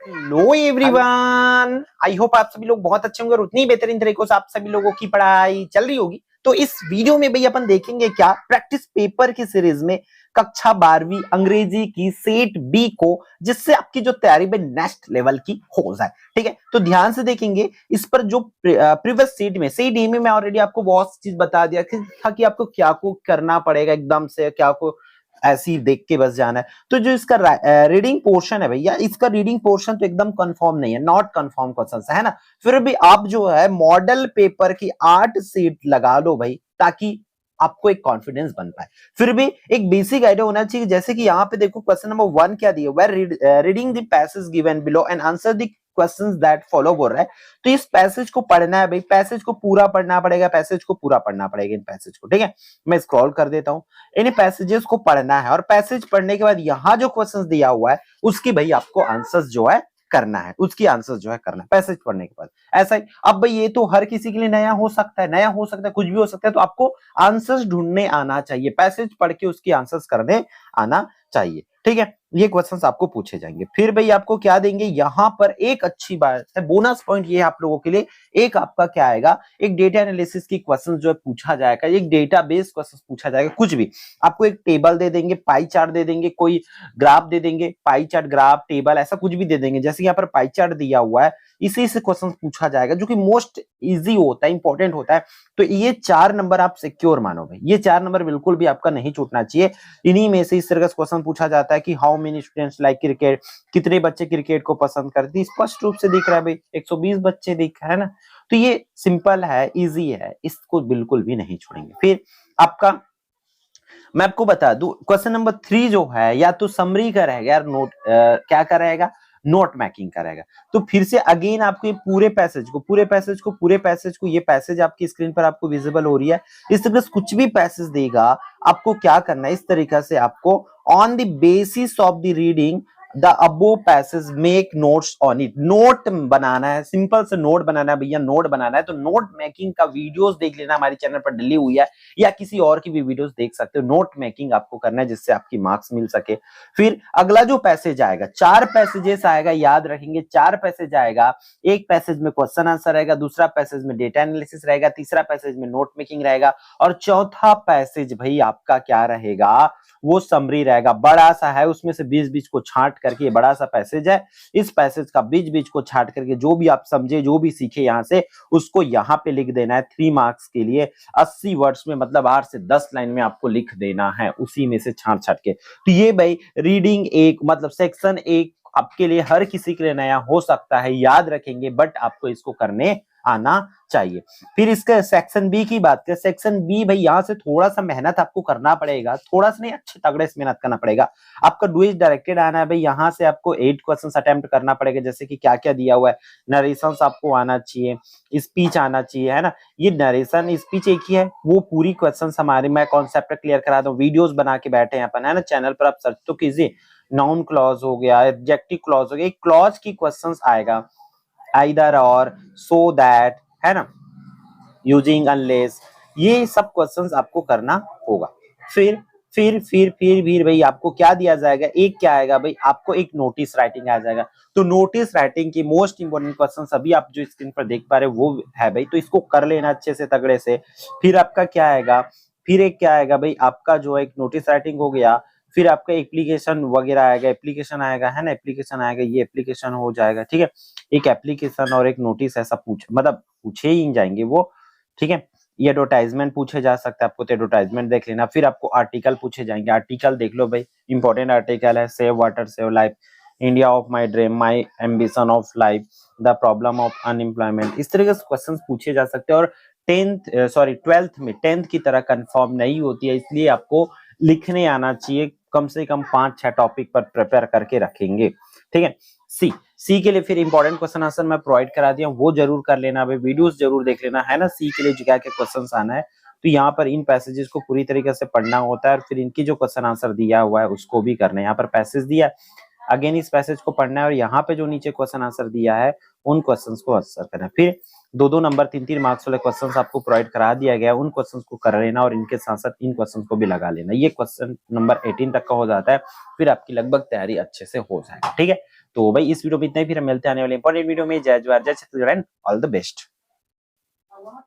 Hello everyone, I hope आप सभी लोग बहुत अच्छे होंगे और उतनी बेहतरीन तरीकों से आप सभी लोगों की पढ़ाई चल रही होगी। तो इस वीडियो में भाई अपन देखेंगे क्या प्रैक्टिस पेपर की सीरीज में कक्षा 12वीं अंग्रेजी की सेट बी को, जिससे आपकी जो तैयारी भाई नेक्स्ट लेवल की हो जाए। ठीक है, तो ध्यान से देखेंगे इस पर। जो प्रीवियस सेट में सेट ए में मैं ऑलरेडी आपको बहुत चीज बता दिया कि आपको क्या को करना पड़ेगा, एकदम से क्या को ऐसे ही देख के बस जाना है। तो जो इसका रीडिंग पोर्शन है भैया, इसका रीडिंग पोर्शन तो एकदम कंफर्म नहीं है, नॉट कंफर्म क्वेश्चन है ना। फिर भी आप जो है मॉडल पेपर की 8 सीट लगा लो भाई, ताकि आपको एक कॉन्फिडेंस बन पाए। फिर भी एक बेसिक आइडिया होना चाहिए। जैसे कि यहाँ पे देखो क्वेश्चन नंबर 1 क्या दिया, where reading the passage given below and answer the questions that follow बोल रहा है। तो इस पैसेज को पढ़ना है भाई, पैसेज को पूरा पढ़ना पड़ेगा, पैसेज को पूरा पढ़ना पड़ेगा इन पैसेज को। ठीक है, मैं स्क्रॉल कर देता हूं। इन पैसेजेस को पढ़ना है और पैसेज पढ़ने के बाद यहां जो क्वेश्चंस दिया हुआ है उसकी भाई आपको आंसर्स जो है करना है, उसकी आंसर्स जो है करना है पैसेज पढ़ने के बाद। ऐसा ही अब भाई ये तो हर किसी के लिए नया हो सकता है, नया हो सकता है, कुछ भी हो सकता है। तो आपको आंसर्स ढूंढने आना चाहिए, पैसेज पढ़ के उसकी आंसर्स करने आना चाहिए। ठीक है, ये क्वेश्चंस आपको पूछे जाएंगे। फिर भाई आपको क्या देंगे यहां पर, एक अच्छी बात है, बोनस पॉइंट ये है आप लोगों के लिए। एक आपका क्या आएगा, एक डेटा एनालिसिस की क्वेश्चन जो है पूछा जाएगा, एक डेटा बेस क्वेश्चन पूछा जाएगा। कुछ भी आपको एक टेबल दे देंगे, पाई चार्ट दे देंगे, कोई ग्राफ दे देंगे, पाई चार्ट ग्राफ टेबल ऐसा कुछ भी दे देंगे। जैसे यहाँ पर पाई चार्ट दिया हुआ है, इसी से क्वेश्चन पूछा जाएगा, जो कि मोस्ट इजी होता है, इंपॉर्टेंट होता है। तो ये 4 नंबर आप सिक्योर मानो भाई, ये 4 नंबर बिल्कुल भी आपका नहीं छूटना चाहिए। इन्हीं में से इस तरह का क्वेश्चन पूछा जाता है कि how many students like cricket, कितने बच्चे क्रिकेट को पसंद करते हैं। स्पष्ट रूप से दिख रहा है भाई 120 बच्चे दिख रहा है ना। तो ये सिंपल है, इजी है, इसको बिल्कुल भी नहीं छोड़ेंगे। फिर आपका मैं आपको बता दूं, क्वेश्चन नंबर 3 जो है या तो समरी का रहेगा यार, नोट क्या करेगा, नोट मेकिंग करेगा। तो फिर से अगेन आपको पूरे पैसेज को ये पैसेज आपकी स्क्रीन पर आपको विजिबल हो रही है। इस तरह से कुछ भी पैसेज देगा, आपको क्या करना है, इस तरीका से आपको on the basis of the reading the above passage make notes on it. Note बनाना है, सिंपल से नोट बनाना है भैया, नोट बनाना है। तो नोट मेकिंग का वीडियोस देख लेना, हमारे चैनल पर डली हुई है, या किसी और की भी वीडियोस देख सकते हो। नोट मेकिंग आपको करना है जिससे आपकी मार्क्स मिल सके। फिर अगला जो पैसेज आएगा, 4 पैसेजेस आएगा, याद रखेंगे 4 पैसेज आएगा। एक पैसेज में क्वेश्चन आंसर रहेगा, दूसरा पैसेज में डेटा एनालिसिस रहेगा, तीसरा पैसेज में नोट मेकिंग रहेगा, और चौथा पैसेज भाई आपका क्या रहेगा, वो समरी रहेगा। बड़ा सा है, उसमें से बीच बीच को छांट करके, बड़ा सा पैसेज है, इस पैसेज का बीच बीच को छांट करके जो भी आप समझे, जो भी सीखे यहां से, उसको यहाँ पे लिख देना है 3 मार्क्स के लिए। 80 वर्ड्स में, मतलब 8 से 10 लाइन में आपको लिख देना है, उसी में से छांट छांट के। तो ये भाई रीडिंग एक, मतलब सेक्शन एक आपके लिए हर किसी के लिए नया हो सकता है, याद रखेंगे, बट आपको इसको करने आना चाहिए। फिर इसका सेक्शन बी की बात करें, सेक्शन बी भाई यहां से थोड़ा सा मेहनत आपको करना पड़ेगा, थोड़ा सा नहीं, अच्छे तगड़े से मेहनत करना पड़ेगा। आपका डू इज डायरेक्टेड आना है भाई, यहां से आपको 8 क्वेश्चन अटेम्प्ट करना पड़ेगा। जैसे कि क्या क्या दिया हुआ है, नरेशंस आपको आना चाहिए, स्पीच आना चाहिए, है ना। ये नरेशन स्पीच एक ही है, वो पूरी क्वेश्चन हमारे, मैं कॉन्सेप्ट क्लियर करा दूं, वीडियोस बना के बैठे हैं अपन, है ना, चैनल पर आप सर्च तो कीजिए। नाउन क्लॉज हो गया, एडजेक्टिव क्लॉज हो गया, एक क्लॉज की क्वेश्चंस आएगा, आइदर और, सो दैट, है ना, यूजिंग, अनलेस, ये सब क्वेश्चंस आपको करना होगा। फिर भाई आपको क्या दिया जाएगा, एक क्या आएगा भाई, आपको एक नोटिस राइटिंग आ जाएगा। तो नोटिस राइटिंग की मोस्ट इंपोर्टेंट क्वेश्चन अभी आप जो स्क्रीन पर देख पा रहे हो वो है भाई, तो इसको कर लेना अच्छे से तगड़े से। फिर आपका क्या आएगा, फिर एक क्या आएगा भाई, आपका जो है एक नोटिस राइटिंग हो गया। फिर आपका एप्लीकेशन वगैरह आएगा, एप्लीकेशन आएगा, है ना, एप्लीकेशन आएगा, ये एप्लीकेशन हो जाएगा। ठीक है, एक एप्लीकेशन और एक नोटिस ऐसा मतलब पूछे ही जाएंगे वो। ठीक है, ये एडवर्टाइजमेंट पूछे जा सकता है आपको, तो एडवर्टाइजमेंट देख लेना। फिर आपको आर्टिकल पूछे जाएंगे, आर्टिकल देख लो भाई, इंपॉर्टेंट आर्टिकल है, save water save life, India of my dream, my ambition of life, the problem of unemployment. इस तरीके से क्वेश्चंस पूछे जा सकते हैं। और 12th में 10th की तरह कंफर्म नहीं होती है, इसलिए आपको लिखने आना चाहिए, कम से कम 5-6 टॉपिक पर प्रिपेयर करके रखेंगे। ठीक है, सी के लिए फिर इंपॉर्टेंट क्वेश्चन आंसर मैं प्रोवाइड करा दिया, वो जरूर कर लेना भाई, वीडियोस जरूर देख लेना, है ना। सी के लिए क्या क्या क्वेश्चंस आना है, तो यहाँ पर इन पैसेजेस को पूरी तरीके से पढ़ना होता है, और फिर इनकी जो क्वेश्चन आंसर दिया हुआ है उसको भी करना है। यहाँ पर पैसेज दिया, अगेन इस पैसेज को पढ़ना है, और यहाँ पे जो नीचे क्वेश्चन आंसर दिया है उन क्वेश्चंस को आंसर करना है। फिर 2-2 नंबर 3-3 मार्क्स वाले क्वेश्चंस आपको प्रोवाइड करा दिया गया है, उन क्वेश्चंस को कर लेना, और इनके साथ साथ इन क्वेश्चंस को भी लगा लेना। ये क्वेश्चन नंबर 18 तक का हो जाता है, फिर आपकी लगभग तैयारी अच्छे से हो जाएगी। ठीक है, तो भाई इस वीडियो में इतना ही, फिर हम मिलते हैं आने वाले इंपॉर्टेंट वीडियो में। जय जवाहर, जय Chhattisgarh and all the best.